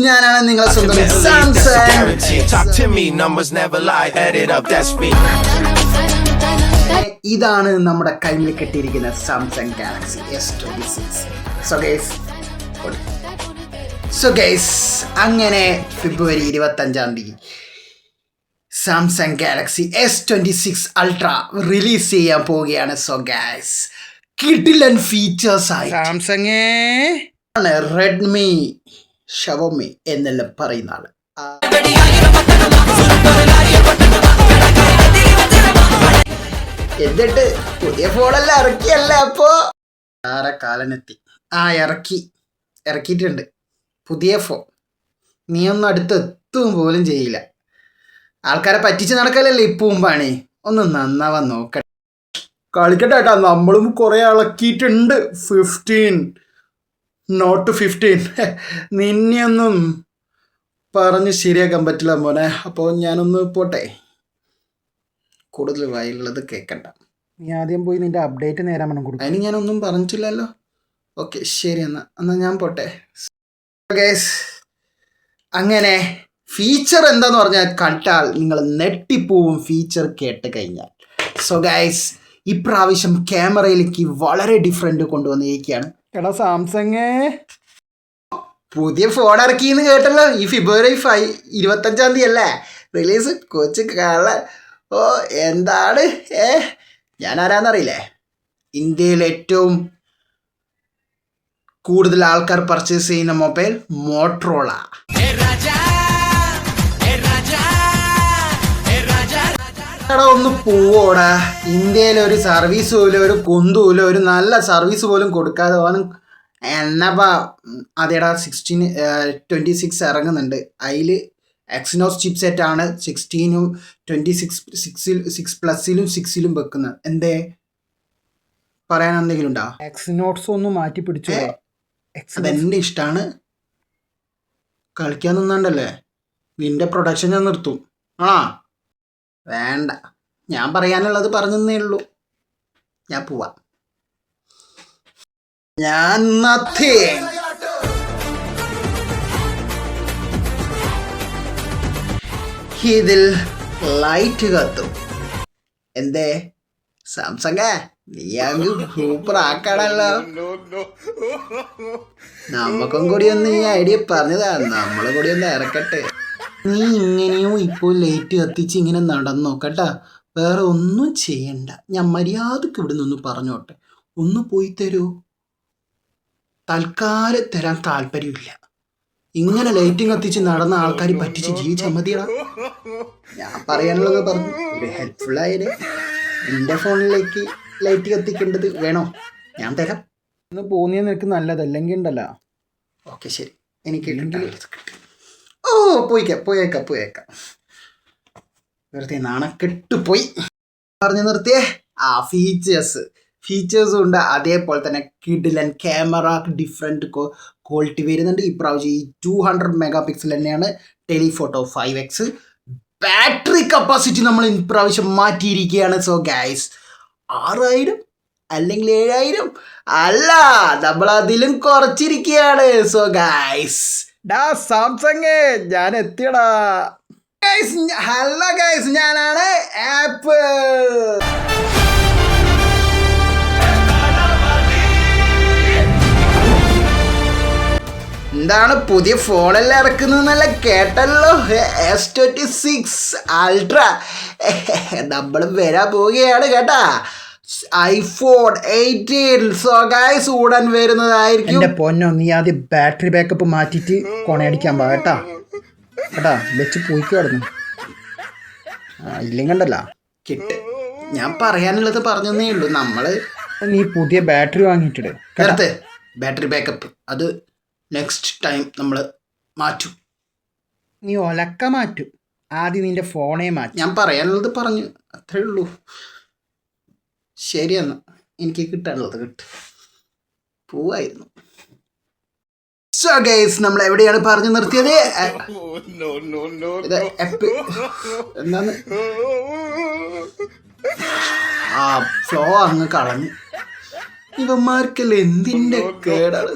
ഞാനാണ് നിങ്ങളെ സ്വന്തം ഇതാണ് നമ്മുടെ കയ്യിൽ കെട്ടിയിരിക്കുന്ന Samsung Galaxy S26. So guys അങ്ങനെ February 25 Samsung Galaxy S26 Ultra release ചെയ്യാൻ പോവുകയാണ്. സോ ഗൈസ് കിടിലൻ ഫീച്ചേഴ്സ് ആയി സാംസങ് റെഡ്മി ഷവോമി എന്നെല്ലാം പറയുന്ന ആള് എന്നിട്ട് പുതിയ ഫോണെല്ലാം ഇറക്കിയല്ലേ. അപ്പോ കാലനെത്തി ഇറക്കിയിട്ടുണ്ട് പുതിയ ഫോൺ. നീ ഒന്നും അടുത്തെത്തും പോലും ചെയ്യില്ല. ആൾക്കാരെ പറ്റിച്ച് നടക്കലല്ലേ ഇപ്പവും പണി. ഒന്ന് നന്നാവാൻ നോക്കട്ടെ. കളിക്കട്ടെ കേട്ടാ, നമ്മളും കുറെ ഇളക്കിയിട്ടുണ്ട്. 15 Note 15 നിന്നെയൊന്നും പറഞ്ഞ് ശരിയാക്കാൻ പറ്റില്ല മോനെ. അപ്പോൾ ഞാനൊന്ന് പോട്ടെ, കൂടുതൽ വായിലുള്ളത് കേൾക്കണ്ട. നീ ആദ്യം പോയി നിന്റെ അപ്ഡേറ്റ് നേരാൻ വേണം കൊടുക്കും. അതിന് ഞാനൊന്നും പറഞ്ഞിട്ടില്ലല്ലോ. ഓക്കെ ശരി, എന്നാൽ ഞാൻ പോട്ടെ. ഗൈസ് അങ്ങനെ ഫീച്ചർ എന്താന്ന് പറഞ്ഞാൽ കണ്ടാൽ നിങ്ങൾ നെട്ടിപ്പോവും ഫീച്ചർ കേട്ട് കഴിഞ്ഞാൽ. സോ ഗൈസ് ഇപ്രാവശ്യം ക്യാമറയിലേക്ക് വളരെ ഡിഫറെൻ്റ് കൊണ്ടുവന്നിരിക്കുകയാണ്. എടാ സാംസങ് പുതിയ ഫോൺ ഇറക്കിയെന്ന് കേട്ടല്ലോ. ഈ ഫെബ്രുവരി 25 അല്ലേ റിലീസ്. കൊച്ചു കള. ഓ എന്താണ് ഞാൻ ആരാന്നറിയില്ലേ? ഇന്ത്യയിൽ ഏറ്റവും കൂടുതൽ ആൾക്കാർ പർച്ചേസ് ചെയ്യുന്ന മൊബൈൽ മോട്ടറോള. ഒന്ന് പോവോടാ. ഇന്ത്യയിൽ ഒരു സർവീസ് പോലും, ഒരു കുന്തൂല, ഒരു നല്ല സർവീസ് പോലും കൊടുക്കാതെ പോകാനും എന്നപ്പാ. അതേടാ 26 ഇറങ്ങുന്നുണ്ട്. അതിൽ എക്സിനോസ് ചിപ്പ് സെറ്റ് ആണ് 16ഉം 6 പ്ലസിലും 6ലും വെക്കുന്നത്. എന്തേ പറയാൻ എന്തെങ്കിലും ഉണ്ടോ? എക്സിനോട്സ് ഒന്ന് മാറ്റി പിടിച്ചോ. അതെൻ്റെ ഇഷ്ടമാണ്. കളിക്കാൻ നിന്നാണ്ടല്ലേ നിന്റെ പ്രൊഡക്ഷൻ ഞാൻ നിർത്തും. വേണ്ട, ഞാൻ പറയാനുള്ളത് പറഞ്ഞേ ഉള്ളൂ. ഞാൻ പോവാം. ഞാൻ ഇതിൽ ലൈറ്റ് കത്തും. എന്തേ സാംസങ് നീ അങ്ങ് സൂപ്പർ ആക്കണല്ലോ. നമുക്കും കൂടി ഒന്ന് ഈ ഐഡിയ പറഞ്ഞതാ. നമ്മളെ കൂടി ഒന്ന് ഇറക്കട്ടെ. നീ ഇങ്ങനെയോ ഇപ്പോൾ ലൈറ്റ് കത്തിച്ച് ഇങ്ങനെ നടന്നോ കേട്ടാ. വേറെ ഒന്നും ചെയ്യണ്ട. ഞാൻ മര്യാദക്ക് ഇവിടെ നിന്ന് പറഞ്ഞോട്ടെ. ഒന്ന് പോയി തരൂ. തൽക്കാലം തരാൻ താല്പര്യമില്ല. ഇങ്ങനെ ലൈറ്റും കത്തിച്ച് നടന്ന ആൾക്കാർ പറ്റിച്ച് ജീവിച്ചാൽ മതിയടാ. ഞാൻ പറയാനുള്ളത് പറഞ്ഞു. ഒരു ഹെൽപ്ഫുൾ ആയത്. എൻ്റെ ഫോണിലേക്ക് ലൈറ്റ് കത്തിക്കേണ്ടത് വേണോ? ഞാൻ തരാം. ഒന്ന് പോന്നിയാൽ നിനക്ക് നല്ലതല്ലെങ്കിൽ ഉണ്ടല്ലോ. ഓക്കെ ശരി, എനിക്കില്ലെങ്കിൽ പോയേക്കാം. വെറുതെ നാണക്കെട്ട് പോയി പറഞ്ഞു നിർത്തിയേ. ഫീച്ചേഴ്സും ഉണ്ട്. അതേപോലെ തന്നെ കിഡിലൻ ക്യാമറ ഡിഫറെൻറ്റ് ക്വാളിറ്റി വരുന്നുണ്ട്. ഇപ്രാവശ്യം ഈ 200 MP തന്നെയാണ് ടെലിഫോട്ടോ 5x. ബാറ്ററി കപ്പാസിറ്റി നമ്മൾ ഇപ്രാവശ്യം മാറ്റിയിരിക്കുകയാണ്. സോ ഗൈസ് 6000 അല്ലെങ്കിൽ 7000 അല്ല, നമ്മൾ അതിലും കുറച്ചിരിക്കുകയാണ്. സോ ഗൈസ് സാംസങ് ഞാൻ എത്തിയടാ. ഹലോ ഗൈസ്, ഞാനാണ് ആപ്പിൾ. എന്താണ് പുതിയ ഫോണെല്ലാം ഇറക്കുന്നതെന്നല്ല കേട്ടല്ലോ. S26 Ultra നമ്മൾ വരാൻ പോവുകയാണ് കേട്ടാ. iPhone 18 സോ ഗൈസ് ഉടൻ വരുന്നതായിരിക്കും. എൻ്റെ പൊന്നോ, നീ ആദ്യം ബാറ്ററി ബാക്കപ്പ് മാറ്റിയിട്ട് കൊണയടിക്കാൻ പാ കേട്ടാ. വെച്ച് പോയിക്കായിരുന്നു. ഇല്ലെങ്കിൽ കണ്ടല്ല കിട്ട്. ഞാൻ പറയാനുള്ളത് പറഞ്ഞതേ ഉള്ളൂ. നീ പുതിയ ബാറ്ററി വാങ്ങിയിട്ടിട്. കരുത്ത് ബാറ്ററി ബാക്കപ്പ് അത് നെക്സ്റ്റ് ടൈം നമ്മൾ മാറ്റും. നീ ഒലക്ക മാറ്റും. ആദ്യം നിന്റെ ഫോണേ മാറ്റും. ഞാൻ പറയാനുള്ളത് പറഞ്ഞു, അത്രേ ഉള്ളൂ. ശരിയെന്നാ, എനിക്ക് കിട്ടാനുള്ളത് കിട്ടും. പോവായിരുന്നു. സോ ഗൈസ് നമ്മൾ എവിടെയാണ് പറഞ്ഞു നിർത്തിയത്? എന്താണ് ഫ്ലോ അങ്ങ് കളഞ്ഞു. ഇവന്മാർക്കല്ലേ എന്തിൻ്റെ കേടാണ്.